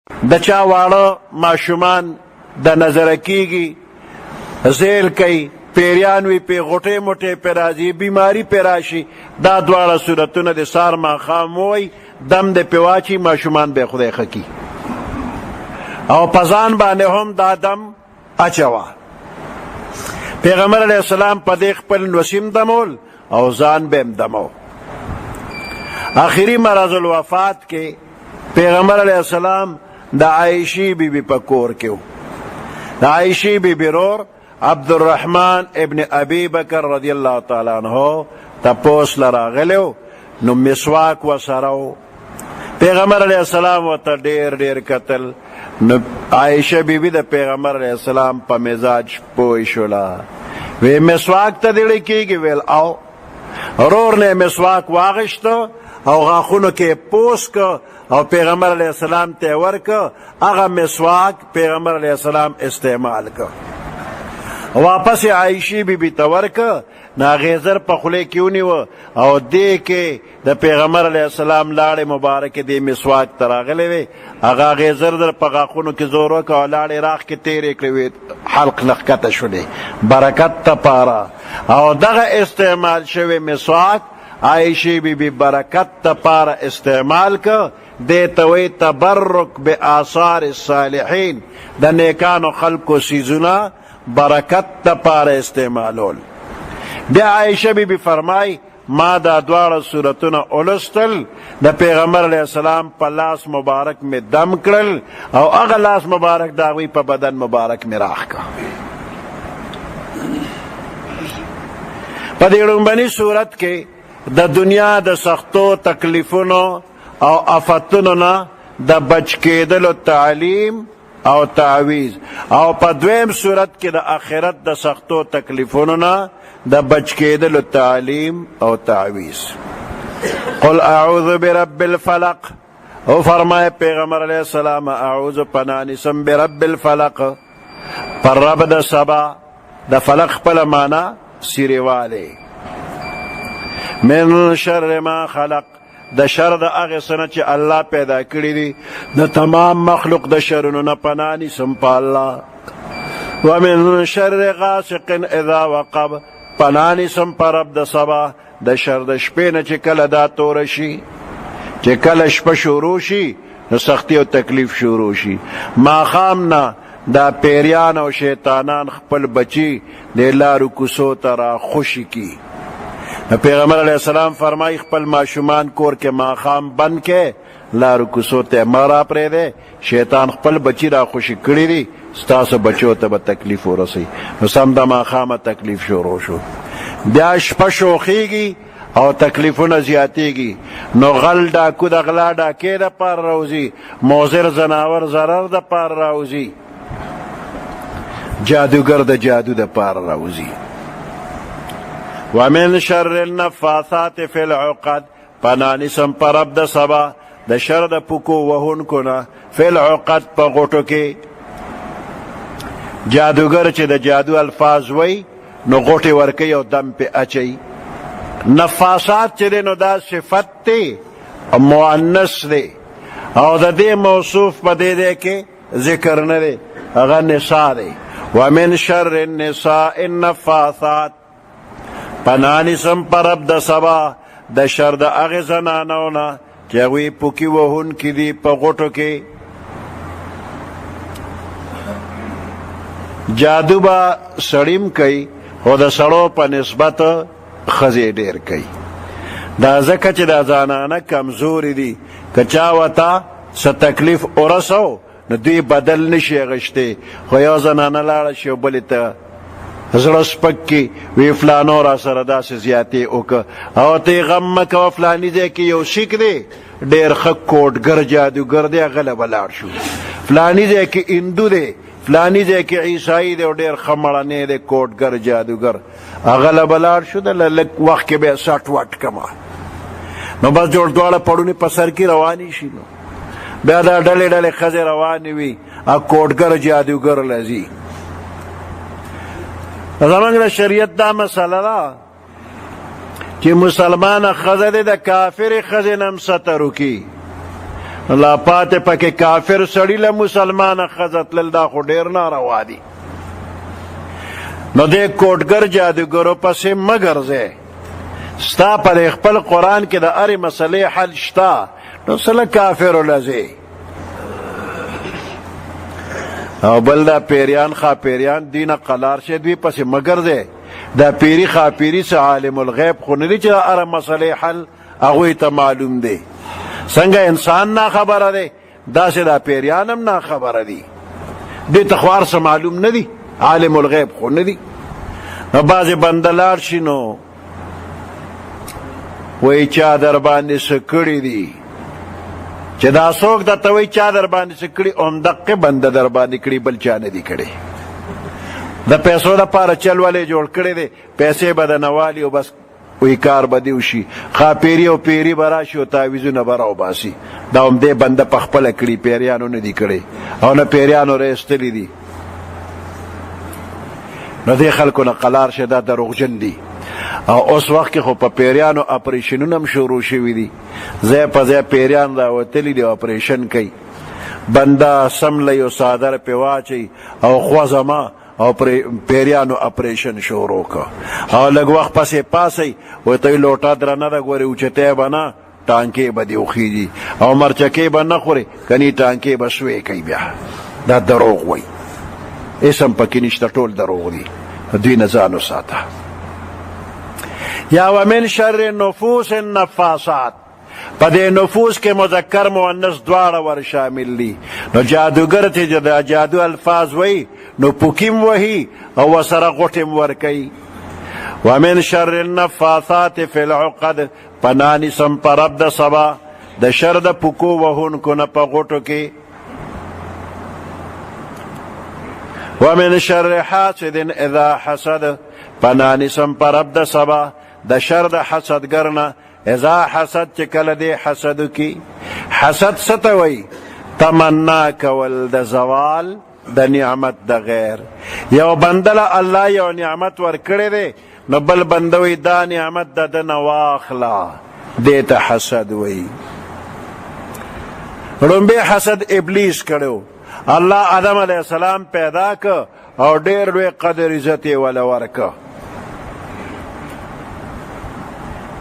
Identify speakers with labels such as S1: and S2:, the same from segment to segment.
S1: د چا واړه ماشومان د نظر کیږي، زیل کوي، پیریان وي پې غوټې موټې پې راځي، بیماري پې راشي، دا دواړه صورتونه د سار ماښام ووایي، دم د پې واچي، ماشومان به خدای ښه کي. او په ځان باندې هم دا دم اچوه. پیغمبر علیه السلام په دې خپل نوسیم دمول او ځان به هم دمو. آخري مرض الوفات کې پیغمبر علیه السلام د عایشې بیبي په کور کې و. د عایشې بیبي رور عبدالرحمن ابن ابي بکر رضی الله تعالی عنہ تپوس لراغلی و، نو مسواک ورسره و. پیغمبر علیه السلام ورته ډېر ډېر کتل، نو عایشه بیبي د پیغمبر علیه السلام په مزاج پوه شوله. وی مسواک ته دې کېږي؟ ویل او. رور نه مسواک واغشته او غاښونو کې پوس که او پیغمبر علیه السلام ته ورکه. هغه مسواک پیغمبر علیه السلام استعمال که. واپس یې عایشې بیبي ته ورکه، نو هغې زر په خولې کې ونیوه او دې کې د پیغمبر علیه السلام لاړې مبارکې دې مسواک ته راغلی وې. هغه هغې زر زر په غاښونو کې زور وکړه او لاړې راخ کې تېرې کړې وې، حلق نه ښکته شولې برکت دپاره. او دغه استعمال شوی مسواک عایشې بیبي برکت دپاره استعمال که. دې ته وایي تبرک بآثار الصالحین، د نیکانو خلکو څیزونه برکت دپاره استعمالول. بیا عایشه بیبي فرمای ما دا دواړه صورتونه ولوستل، د پیغمبر علیه السلام په لاس مبارک می دم کړل او هغه لاس مبارک د هغوی په بدن مبارک می راښ که. په دې لومبني صورت کې د دنیا د سختو تکلیفونو او آفتونو نه د بچ کېدلو تعلیم او تعویز، او په دویم صورت کې د آخرت د سختو تکلیفونو نه د بچ کېدلو تعلیم او تعویز. قل اعوذ برب الفلق، او فرمائے پیغمبر علیہ السلام اعوذ پنانسم برب الفلق، پر رب د سبا د فلق پل مانا سیریوالی، من شر ما خلق، د شر د هغې څه نه چې الله پیدا کړي دي، د تمام مخلوق د شرونو نه پناه نیسم په الله. ومن شر غاسق اذا وقب، پناه نیسم په رب د سبا د شر د شپې نه چې کله دا توره شي، چې کله شپه شروع شي نو سختی او تکلیف شروع شي. ماښام نه دا پیریان او شیطانان خپل بچی د لارو کوڅو ته را خوشي کی. پیغمبر علیہ السلام فرمائی خپل ماشومان کور کې ماښام بند کې، لارو کوڅو ته مه را پرېږدئ، شیطان خپل بچی را خوشي کړي دي، ستاسو بچو ته به تکلیف ورسوي. نو سم د ماښامه تکلیف شروع شو. بیا شپه شوخیږي او تکلیفونه زیاتیږي، نو غل ډاکو د غلا ډاکې دپاره راوځي، مضر زناور ضرر دپاره راوځي، جادوګر د جادو دپاره راوځي. ومن شر النفاثات فی العقد، پناه نیسم په رب د سبا د شر د پکو وهونکو نه، فی العقد په غوټو کې. جادوګر چې د جادو الفاظ وی نو غوټې ورکوي او دم پې اچوي. نفاثات چې دی نو دا صفت دی مؤنث دی او د دې موصوف په دې دی کې ذکر نه دی، هغه نساء دی. ومن شر النساء النفاثات، پناه نیسم په رب د سبا د شر د هغې زنانو نه چې هغوی پوکي وهونکي دي په غوټو کې. جادو به سړیم کوي خو د سړو په نسبت ښځې ډېر کوي. دا ځکه چې دا زنانه کمزوري دي، که چا ورته څه تکلیف ورسو نو دوی بدل نشي اخیستی. خو یو زنانه لاړه شي او بلې ته زړه سپک کي، وی فلانو را سره داسې زیاتې وکړه، او ته یې غم مه کوه، فلاني ځای کې یو سیک دی ډېر ښه کوډګر جادوګر دی، هغه له به لاړ شو. فلاني ځای کې هندو دی، فلانی ځای کې عیسائی دی او ډېر ښه مړنی دی کوټګر جادوګر، هغه له به لاړ شو، د لږ وخت کې به یې سټ وټ کمه، نو بس جوړ دواړه پړونې په سر کې روانې شي. نو بیا دا ډلې ډلې ښځې روانې وي، کوټګر جادوګر له ځي. زموږ د شریعت دا مسله ده چې مسلمانه ښځه دې د کافرې ښځې نه هم ستر وکړي، لا پاتې پکې کافر سړي له مسلمانه ښځه تلل دا خو ډېر ناروا دي. نو دې کوټګر جادوګرو پسې مه ګرځئ. ستا په خپل قرآن کې د هرې مسلې حل شته، نو څه له کافرو له ځې. او بل دا پیریان خاپیریان دینه قلار شي، دوی پسې مه ګرځئ. دا پیری خاپیری څه عالم الغیب خو نه دي چې د هره مسلې حل هغوی ته معلوم دی. څنګه انسان ناخبره دی، داسې دا پیریان هم ناخبره دي. دې ته خو هر څه معلوم نه دي، عالم الغیب خو نه دي. نو بعضې بنده لاړ شي نو وایي چا در باندې څه کړي دي، چې دا څوک درته وایي چا در باندې څه کړي، همدقې بنده در باندې کړي، بل چا نه دي کړي. د پیسو دپاره چل ولې جوړ کړی دی، پیسې به د نوالي او بس وی کار به دې وشي. خاپیري او پیري به راشي او تعویضونه به راوباسي. دا همدې بنده په خپله کړي، پیریانو نه دي کړی او نه پیریانو رایستلي دي. نو دې خلکو نه قلار شه، دا دروغجن دي. او اوس وخت کې خو په پیریانو اپریشنونه هم شروع شوي دي. ځای په ځای پیریان راوتلي دي، اپریشن کوي. بنده سملی او څادر پې واچوي او خوځما او پیریانو اپریشن شروع که. او لږ وخت پسې پاسئ ورته وایي لوټه درنه ده، ګورې اوچتی به نه، ټانکې به دې وخیږي، او مرچکې به نه خورې، کنی ټانکې به سوی کوي. بیا دا دروغ وایي، اسم پکې نشته، ټول دروغ دي. دوی نه ځان وساته. یا ومن شر نفوس النفاسات، په دې نفوس کې مذکر مؤنث دواړه ور شامل دي. نو جادوګر ته د جادو الفاظ وایي نو پوکیم وهي او ورسره غوټې ورکوي. ومن شر النفاثات فی العقد، پناه نیسم په رب د سبا د شر د پوکو وهونکو نه په غوټو کې. ومن شر حاسد اذا حسد، پناه نیسم په رب د سبا د شر د حسدګر نه اذا حسد، چې کله دی حسد کی. حسد څه ته وایي؟ تمنا کول د زوال د نعمت د غیر. یو بنده له الله یو نعمت ورکړی دی، نو بل بنده وایي دا نعمت د ده نه واخله، دې ته حسد وایي. لومبی حسد ابلیس کړو. الله آدم علیه السلام پیدا که او ډېر لوی قدر عزت یې وله ورکه.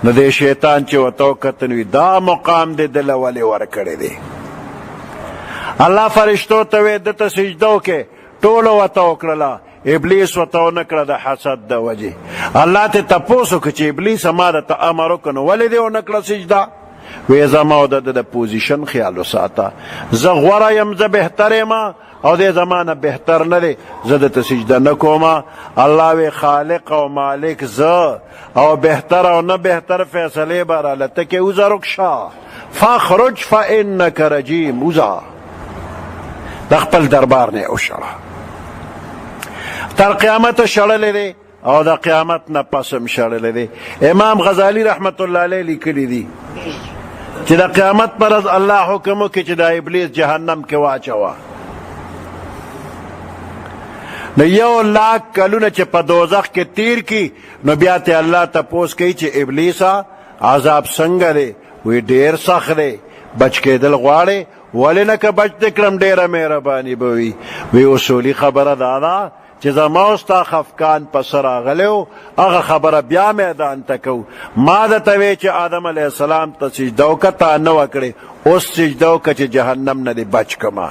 S1: نو دې شیطان چې ورته وکتل وي دا مقام دې دله ولې ورکړی دی. الله فرشتو ته وی دته سجده وکړې، ټولو ورته وکړله، ابلیس ورته ونه کړه د حسد د وجې. الله ته تپوس وکړه چې ابلیس ما درته امر وکړه نو ولې دې ونه کړه سجده؟ وی زما او د د پوزیشن خیال وساته، زه غوره یم، زه بهتر یم او دې زما نه بهتر نه دی، زه درته سجده نه کومه. الله وی خالق او مالک زه او بهتر او نه بهتر فیصلې به راله ته کې وزه رکشه، فاخرج فانک رجیم، وزه د خپل دربار نه وشړه. تر قیامت شړلی دی او د قیامت نه پس هم شړلی دی. امام غزالی رحمت الله علیه لیکلی دي چې د قیامت پر ورځ الله حکم وکړي چې د ابلیس جهنم کې واچوه. نو 1,00,000 کلونه چې په دوزخ کې تیر کی، نو بیا ته الله تپوس کوي چې ابلیسه عذاب څنګه دی؟ وی ډېر سخت دی، بچ کېدل غواړې؟ ولې نه که بچ دې کړم ډېره مهرباني به وي. وی اصولي خبره دا ده چې زما او ستا خفقان په سر راغلی و، هغه خبره بیا میدان ته کوو. ما درته وی چې آدم علیه السلام ته سجده وکړه، تا نه وکړې، اوس سجده وکړه چې جهنم نه دې بچ کړمه.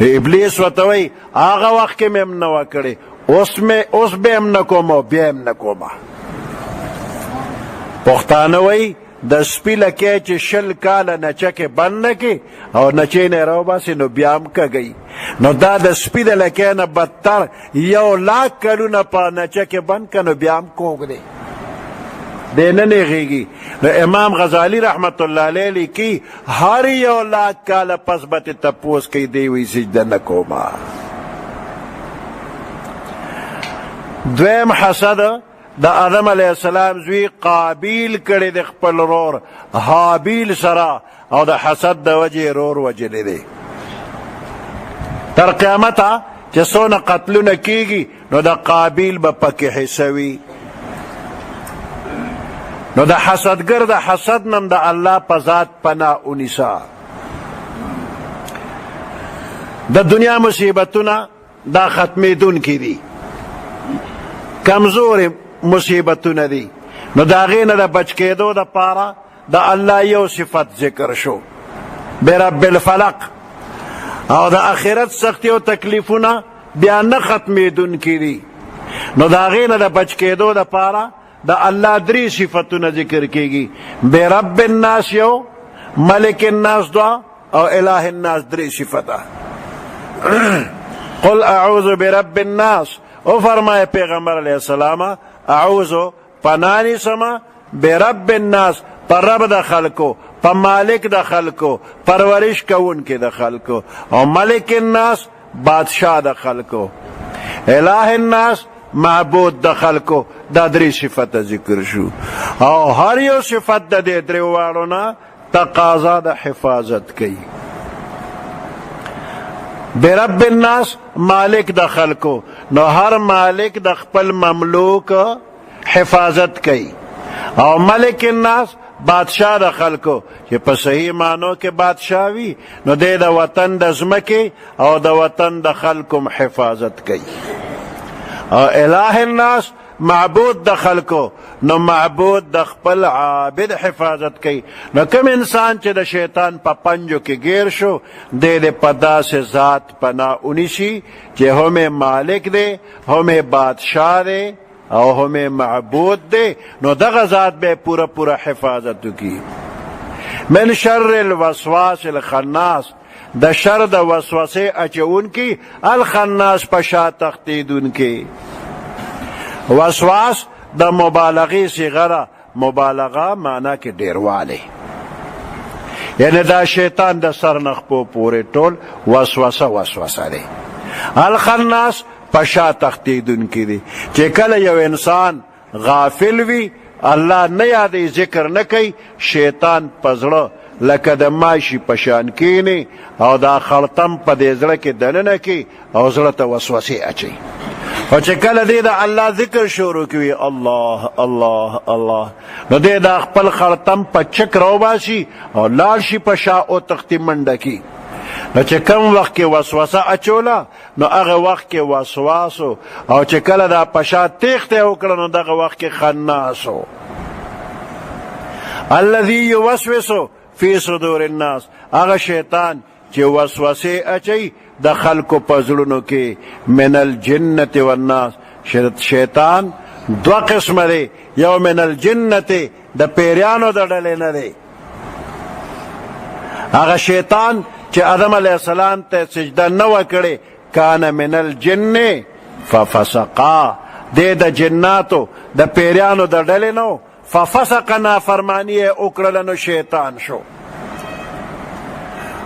S1: ابلیس ورته وایي هغه وخت کې مې هم نه وکړې، اوس به هم نه کوم او بیا هم نه کومه. پښتانه وایي د سپي لکۍ چې 20 کاله نچکې بند نه کړي او نچې نه راوباسي نو بیا هم کږوي. نو دا د سپي د لکۍ نه بدتر 1,00,000 کلونه په نچکې بند که نو بیا هم کوږ دی، دی نه نیغېږي. نو امام غزالی رحمت الله علیه لیکي هر 1,00,000 کاله پس به تې تپوس کوي، دی وایي سجده نه کومه. دویم حسد د آدم علیه السلام زوی قابیل کړی د خپل رور حابیل سره او د حسد د وجې رور وجلی دی. تر قیامته چې څونه قتلونه کیږي نو د قابیل به پکې حصه وي. نو د حسدګر د حسد نم د الله په ذات پناه ونیسه. د دنیا مصیبتونه دا ختمیدونکي دي، کمزورې مصیبتونه دي. نو د هغې نه د بچ کېدو دپاره د الله یو صفت ذکر شو، برب الفلق. او د آخرت سختی او تکلیفونه بیا نه ختمیدونکي دي. نو د هغې نه د بچ کېدو دپاره د الله درې صفتونه ذکر کېږي، برب الناس یو، ملک الناس دوا، او اله الناس درې صفته. قل اعوذ برب الناس، او فرمائے پیغمبر علیہ السلام اعوذ پنانی سما برب الناس، پر رب د خلکو، پر مالک د خلکو، پرورش کون کے د خلکو، او ملک الناس بادشاہ د خلکو، الہ الناس معبود د خلکو. دا درې صفت ذکر شو، او هر یو صفت د دې درې واړو نه تقاضا د حفاظت کوي. برب الناس مالک د خلکو، نو هر مالک د خپل مملوک حفاظت کوي. او ملک الناس بادشاہ د خلکو، چې په صحیح معنو کې بادشاہ وي، نو دی د وطن د ځمکې او د وطن د خلکو حفاظت کوي. او الہ الناس معبود د خلکو، نو معبود د خپل عابد حفاظت کوي. نو کم انسان چې د شیطان په پنجو کې گیر شو، دی د په داسې ذات پناه اونیسي چې هم مالک دی، هم بادشاہ دی، او هم معبود دی. نو دغه ذات به پورا پورا حفاظت وکړي. من شر الوسواس الخناس، د شر د وسوسې اچونکي، الخناس په شا تختیدونکي. وسواس د مبالغې صیغه ده، مبالغه معنا کې ډیروالی، یعنی دا شیطان د سر نه خپو پورې ټول وسوسه دی. الخناس په شا تختیدونکي دی، چې کله یو انسان غافل وي، الله نه یادوي، ذکر نه کوي، شیطان په زړه لکه د ماشي په شان کینی، او دا خړتم په دې زړه کې دننه کي، او زړه ته وسوسې اچوي. او چې کله دی د الله ذکر شروع کوي، الله الله الله، نو دی دا خپل خړتم په چک راوباسي او لاړ شي په شا او تختی منډه کی. نو چې کم وخت کې وسوسه اچوله، نو هغه وخت کې وسواسو، او چې کله دا په شا تیښته وکړه، نو دغه وخت کې خناسو. الذي يوسوس فی صدور الناس، هغه شیطان چې وسوسې اچي د خلکو په زړونو کې. من الجنة والناس، شیطان دو قسمه دی، یو من الجنة د پیریانو د ډلې نه دی. هغه شیطان چې آدم علیه السلام ته سجده نه وکړې، کان من الجن ففسقا، دی د جناتو د پیریانو د ډلې نو، ففسق نافرمانی یې وکړله، نو شیطان شو.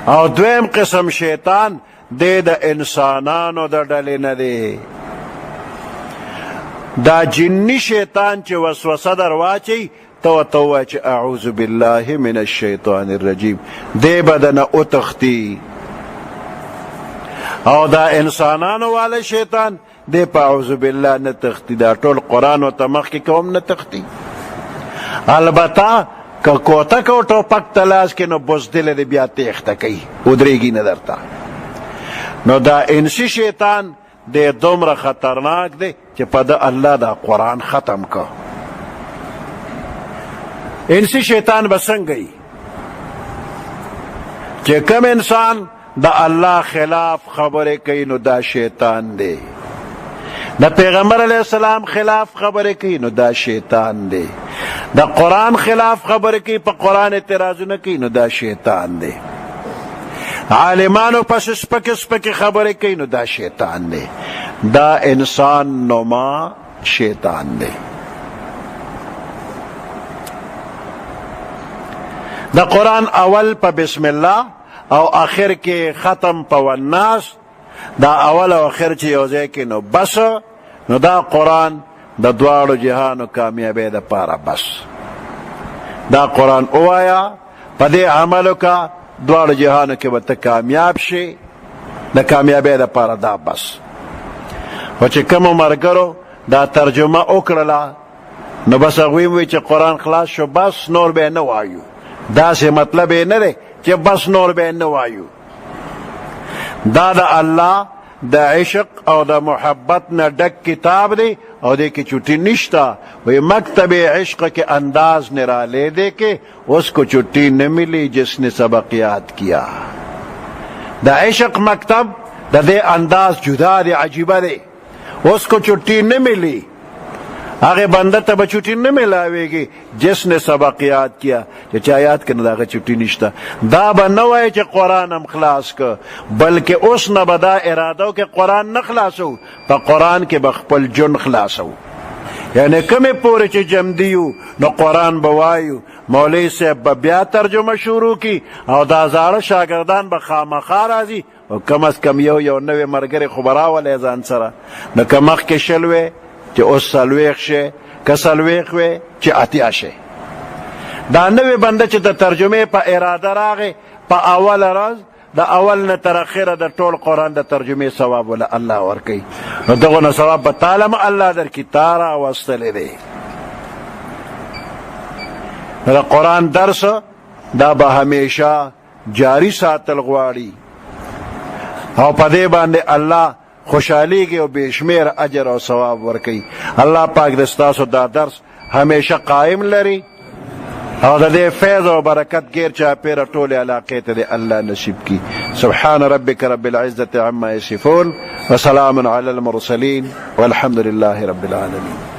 S1: او دویم قسم شیطان دی د انسانانو د ډلې نه دی. دا جنی شیطان چې وسوسه در واچي، ته ورته ووایه چې اعوذ بالله من الشیطان الرجیم، دی به دنه وتښتي. او دا انسانانو والا شیطان دی په اعوذ بالله نه تښتي، دا ټول قرآن ورته مخکې کوم نه تښتي. البته که کوتک او ټوپک ته لاس کې، نو بزدل دی بیا تیښته کوي، ودرېږي نه درته. نو دا انسی شیطان دی دومره خطرناک دی چې په د الله دا قرآن ختم که. انسی شیطان به څنګه وي چې کم انسان د الله خلاف خبرې کوي، نو دا شیطان دی. د پیغمبر علیہ السلام خلاف خبرې کوي، نو دا شیطان دی. د قرآن خلاف خبرې کوي، په قرآن اعتراضونه کوي، نو دا شیطان دی. عالمانو پس سپک سپک خبرې کوي، نو دا شیطان دی. دا انسان نما شیطان دی. د قرآن اول په بسم الله او آخر کې ختم په والناس، دا اول او آخر چې یو ځای کې، نو بس، نو دا قرآن د دواړو جهانو کامیابی د پاره بس. دا قرآن اوایا، په دې عمل وکړه، دواړو جهانو کې به ته کامیاب شي، د کامیابی د پاره دا بس. خو چې کومو ملګرو دا ترجمه وکړله، نو بس هغوی وایي چې قرآن خلاص شو، بس نور به نه وایو. داسې مطلب یې نه دی چې بس نور به نه وایو. دا د الله د عشق او د محبت نه ډک کتاب دی او دې کې چوټي نشتا وی مکتب عشق کے انداز نرالے دے کے اس کو چھٹی نہ ملی جس نے سبق یاد کیا دا عشق مکتب دا دے انداز جدا دے عجیبہ دے اس کو چھٹی نہ ملی آگے بندہ تب چھٹی نہ ملاوے گی جس نے سبق یاد کیا چا یاد کرنا دا چھٹی نشتا دا با نوائے چا قرآن ہم خلاص کا بلکہ اس نہ بدا ارادو کہ قرآن نہ خلاصو پا قرآن کے بخپل جن خلاصو یعنی کمی پوری چی جم دیو نو قرآن بوائیو مولی سے بیا ترجمہ شروع کی او دا زار شاگردان بخامخا رازی او کم از کم یو نوی مرگر خبراو لیزان سرا نو کمخ کے شلوے چی اس سلویخ شے کسلویخ وے چی اتیا شے دا نوی بنده چی دا ترجمه پا اراده راغی پا اول راز دا اول نه تر اخره د ټول قرآن د ترجمه ثواب ولا الله ورکي نو دغه ثواب په تعالی الله در کی تارا واستلې دی دا قرآن درس دا به همیشه جاری ساتل غواړي او په دې باندې الله خوشحالیږي او بشمیر اجر او ثواب ورکي الله پاک د ستاسو دا درس همیشه قائم لري او د دې فیض او برکت غیر چا پیر ټول علاقه ته الله نصیب کی سبحان ربک رب العزة عما یصفون وسلام علی المرسلین والحمد لله رب العالمین